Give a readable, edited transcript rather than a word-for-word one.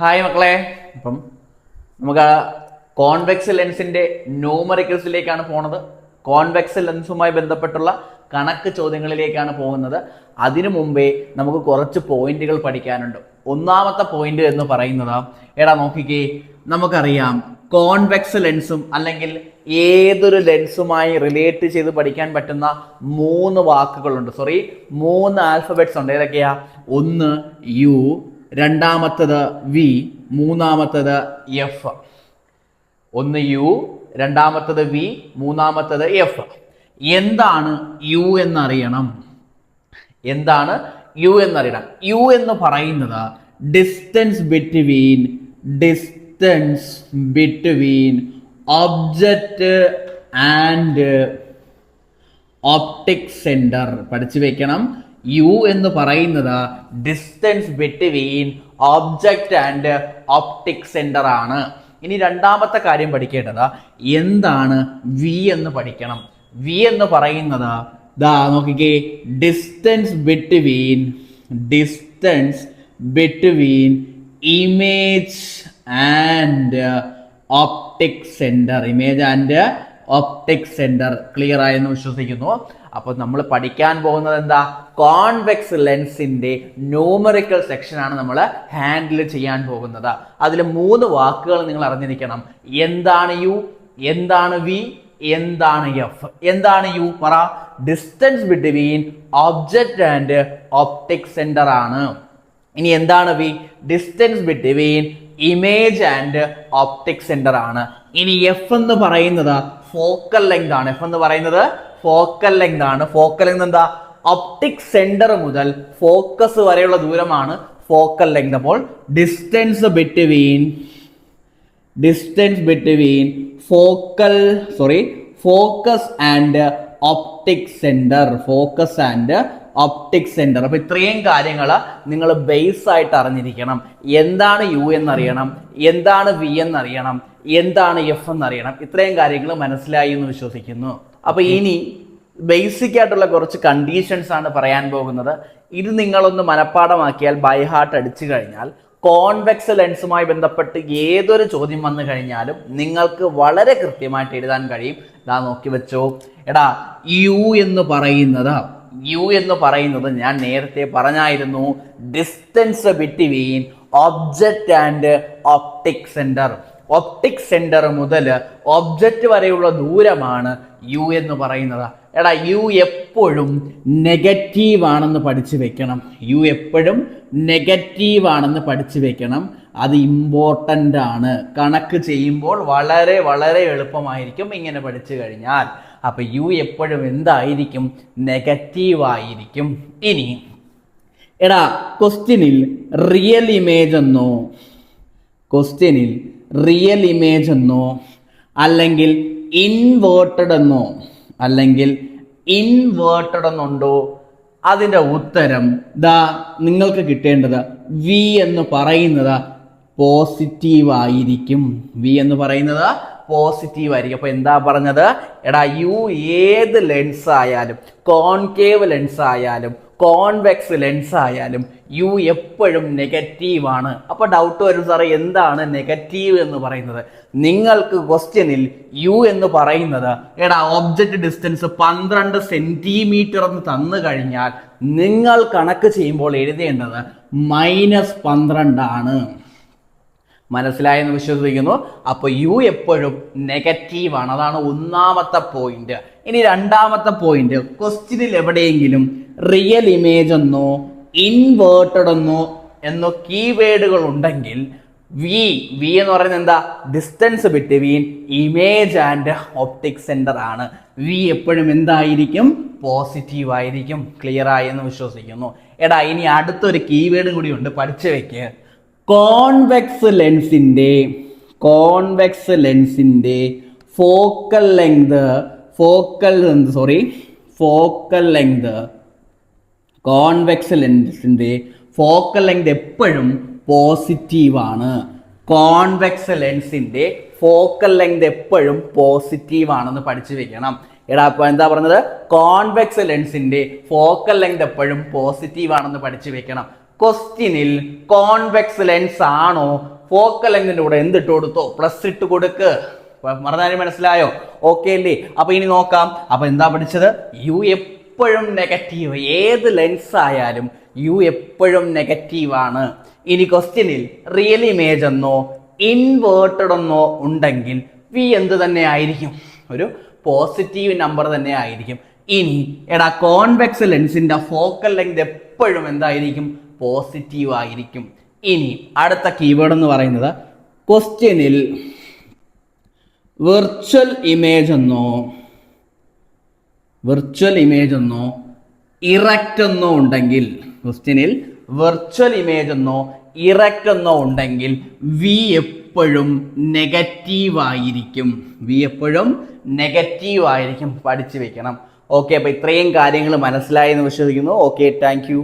Hi മക്കളെ, അപ്പം നമുക്ക് കോൺവെക്സ് ലെൻസിന്റെ ന്യൂമറിക്കൽസിലേക്കാണ് പോണത്. കോൺവെക്സ് ലെൻസുമായി ബന്ധപ്പെട്ടുള്ള കണക്ക് ചോദ്യങ്ങളിലേക്കാണ് പോകുന്നത്. അതിനു മുമ്പേ നമുക്ക് കുറച്ച് പോയിന്റുകൾ പഠിക്കാനുണ്ട്. ഒന്നാമത്തെ പോയിന്റ് എന്ന് പറയുന്നത്, നോക്കിക്കേ, നമുക്കറിയാം കോൺവെക്സ് ലെൻസും അല്ലെങ്കിൽ ഏതൊരു ലെൻസുമായി റിലേറ്റ് ചെയ്ത് പഠിക്കാൻ പറ്റുന്ന മൂന്ന് ആൽഫബറ്റ്സ് ഉണ്ട്. ഏതൊക്കെയാ? ഒന്ന് യു, രണ്ടാമത്തത് വി, മൂന്നാമത്തത് എഫ്. ഒന്ന് യു, രണ്ടാമത്തത് വി, മൂന്നാമത്തത് എഫ്. എന്താണ് യു എന്നറിയണം. യു എന്ന് പറയുന്നത് distance between object and optic centre. പഠിച്ചു വെക്കണം. യു എന്ന് പറയുന്നത് distance between object and optic centre ആണ്. ഇനി രണ്ടാമത്തെ കാര്യം പഠിക്കേണ്ടത് എന്താണ് വി എന്ന് പഠിക്കണം. വി എന്ന് പറയുന്നത് നോക്കിക്കേ, distance between image and optic centre. Clear ആയെന്ന് വിശ്വസിക്കുന്നു. അപ്പോൾ നമ്മൾ പഠിക്കാൻ പോകുന്നത് എന്താ? കോൺവെക്സ് ലെൻസിന്റെ ന്യൂമറിക്കൽ സെക്ഷൻ ആണ് നമ്മൾ ഹാൻഡിൽ ചെയ്യാൻ പോകുന്നത്. അതിൽ 3 വാക്കുകൾ നിങ്ങൾ അറിഞ്ഞിരിക്കണം. എന്താണ് യു, എന്താണ് വി, എന്താണ് എഫ്. എന്താണ് യു? പറ. Distance between object and optic centre ആണ്. ഇനി എന്താണ് V? Distance between image and optic centre ആണ്. ഇനി എഫ് എന്ന് പറയുന്നത് ഫോക്കൽ ലെങ്ത് ആണ്. ഫോക്കൽ ലെങ്ത് എന്താ? ഒപ്റ്റിക് സെന്റർ മുതൽ ഫോക്കസ് വരെയുള്ള ദൂരമാണ് ഫോക്കൽ ലെങ്ത്. അപ്പോൾ distance between focus and optic centre. അപ്പൊ ഇത്രയും കാര്യങ്ങൾ നിങ്ങൾ ബേസ് ആയിട്ട് അറിഞ്ഞിരിക്കണം. എന്താണ് യു എന്നറിയണം, എന്താണ് വി എന്നറിയണം, എന്താണ് എഫ് എന്നറിയണം. ഇത്രയും കാര്യങ്ങൾ മനസ്സിലായി എന്ന് വിശ്വസിക്കുന്നു. അപ്പൊ ഇനി ബേസിക് ആയിട്ടുള്ള കുറച്ച് കണ്ടീഷൻസ് ആണ് പറയാൻ പോകുന്നത്. ഇത് നിങ്ങളൊന്ന് മനഃപ്പാടമാക്കിയാൽ, ബൈ ഹാർട്ട് അടിച്ചു കഴിഞ്ഞാൽ, കോൺവെക്സ് ലെൻസുമായി ബന്ധപ്പെട്ട് ഏതൊരു ചോദ്യം വന്നു കഴിഞ്ഞാലും നിങ്ങൾക്ക് വളരെ കൃത്യമായിട്ട് എഴുതാൻ കഴിയും. നോക്കി വെച്ചോ. യു എന്ന് പറയുന്നത് ഞാൻ നേരത്തെ പറഞ്ഞായിരുന്നു, distance between object and optic centre. Optic centre മുതൽ ഒബ്ജക്റ്റ് വരെയുള്ള ദൂരമാണ് യു എന്ന് പറയുന്നത്. യു എപ്പോഴും നെഗറ്റീവ് ആണെന്ന് പഠിച്ചു വെക്കണം. അത് ഇമ്പോർട്ടൻ്റ് ആണ്. കണക്ക് ചെയ്യുമ്പോൾ വളരെ വളരെ എളുപ്പമായിരിക്കും ഇങ്ങനെ പഠിച്ചു കഴിഞ്ഞാൽ. അപ്പൊ യു എപ്പോഴും എന്തായിരിക്കും? നെഗറ്റീവ് ആയിരിക്കും. ഇനി ക്വസ്റ്റ്യനിൽ റിയൽ ഇമേജ് എന്നോ അല്ലെങ്കിൽ ഇൻവേർട്ടഡ് എന്നുണ്ടോ? അതിൻ്റെ ഉത്തരം നിങ്ങൾക്ക് കിട്ടേണ്ടത് വി എന്ന് പറയുന്നത് പോസിറ്റീവ് ആയിരിക്കും. അപ്പൊ എന്താ പറഞ്ഞത്? യു ഏത് ലെൻസ് ആയാലും, കോൺകേവ് ലെൻസ് ആയാലും കോൺവെക്സ് ലെൻസ് ആയാലും യു എപ്പോഴും നെഗറ്റീവ് ആണ്. അപ്പൊ ഡൗട്ട് വരും, സാറേ എന്താണ് നെഗറ്റീവ് എന്ന് പറയുന്നത്? നിങ്ങൾക്ക് ക്വസ്റ്റ്യനിൽ യു എന്ന് പറയുന്നത് ഒബ്ജക്റ്റ് ഡിസ്റ്റൻസ് 12 സെന്റിമീറ്റർ എന്ന് തന്നു കഴിഞ്ഞാൽ നിങ്ങൾ കണക്ക് ചെയ്യുമ്പോൾ എഴുതേണ്ടത് -12 ആണ്. മനസ്സിലായെന്ന് വിശ്വസിക്കുന്നു. അപ്പോൾ യു എപ്പോഴും നെഗറ്റീവ് ആണ്. അതാണ് ഒന്നാമത്തെ പോയിന്റ്. ഇനി രണ്ടാമത്തെ പോയിന്റ്, ക്വസ്റ്റ്യനിൽ എവിടെയെങ്കിലും റിയൽ ഇമേജ് എന്നോ ഇൻവേർട്ടഡ് എന്നോ കീവേഡുകൾ ഉണ്ടെങ്കിൽ വി എന്ന് പറയുന്നത് എന്താ? Distance between image and optic centre ആണ്. വി എപ്പോഴും എന്തായിരിക്കും? പോസിറ്റീവ് ആയിരിക്കും. ക്ലിയർ ആയി എന്ന് വിശ്വസിക്കുന്നു. ഇനി അടുത്തൊരു കീവേഡ് കൂടി ഉണ്ട്, പഠിച്ചു വെക്ക്. കോൺവെക്സ് ലെൻസിന്റെ ഫോക്കൽ ലെങ്ത് കോൺവെക്സ് ലെൻസിന്റെ ഫോക്കൽ ലെങ്ത് എപ്പോഴും പോസിറ്റീവ് ആണ്. എപ്പോഴും പോസിറ്റീവ് ആണെന്ന് പഠിച്ചു വെക്കണം. അപ്പൊ എന്താ പറഞ്ഞത്? കോൺവെക്സ് ലെൻസിന്റെ ഫോക്കൽ ലെങ്ത് എപ്പോഴും പോസിറ്റീവ് ആണെന്ന് പഠിച്ചു വെക്കണം. ക്വസ്റ്റ്യനിൽ കോൺവെക്സ് ലെൻസ് ആണോ ഫോക്കൽ ലെങ്തിന്റെ കൂടെ എന്തിട്ട് കൊടുത്തോ പ്ലസ് ഇട്ട് കൊടുക്ക്. മറന്നാലും മനസ്സിലായോ? ഓക്കെ അല്ലേ? അപ്പൊ ഇനി നോക്കാം. അപ്പൊ എന്താ പഠിച്ചത്? യു എപ്പോഴും നെഗറ്റീവ്, ഏത് ലെൻസ് ആയാലും യു എപ്പോഴും നെഗറ്റീവ് ആണ്. ഇനി ക്വസ്റ്റ്യനിൽ റിയൽ ഇമേജ് എന്നോ ഇൻവേർട്ടഡ് എന്നോ ഉണ്ടെങ്കിൽ വി എന്ത് തന്നെ ആയിരിക്കും? ഒരു പോസിറ്റീവ് നമ്പർ തന്നെ ആയിരിക്കും. ഇനി എടാ കോൺവെക്സ് ലെൻസിന്റെ ഫോക്കൽ ലെങ്ത് എപ്പോഴും എന്തായിരിക്കും? പോസിറ്റീവ് ആയിരിക്കും. ഇനി അടുത്ത കീവേഡ് എന്ന് പറയുന്നത് ക്വസ്റ്റ്യനിൽ വെർച്വൽ ഇമേജ് എന്നോ ഇറക്റ്റ് എന്നോ ഉണ്ടെങ്കിൽ, ക്വസ്റ്റ്യനിൽ വെർച്വൽ ഇമേജ് എന്നോ ഇറക്റ്റ് എന്നോ ഉണ്ടെങ്കിൽ വി എപ്പോഴും നെഗറ്റീവ് ആയിരിക്കും. പഠിച്ചു വെക്കണം. ഓക്കെ, അപ്പൊ ഇത്രയും കാര്യങ്ങൾ മനസ്സിലായെന്ന് വിശ്വസിക്കുന്നു. Okay, thank you.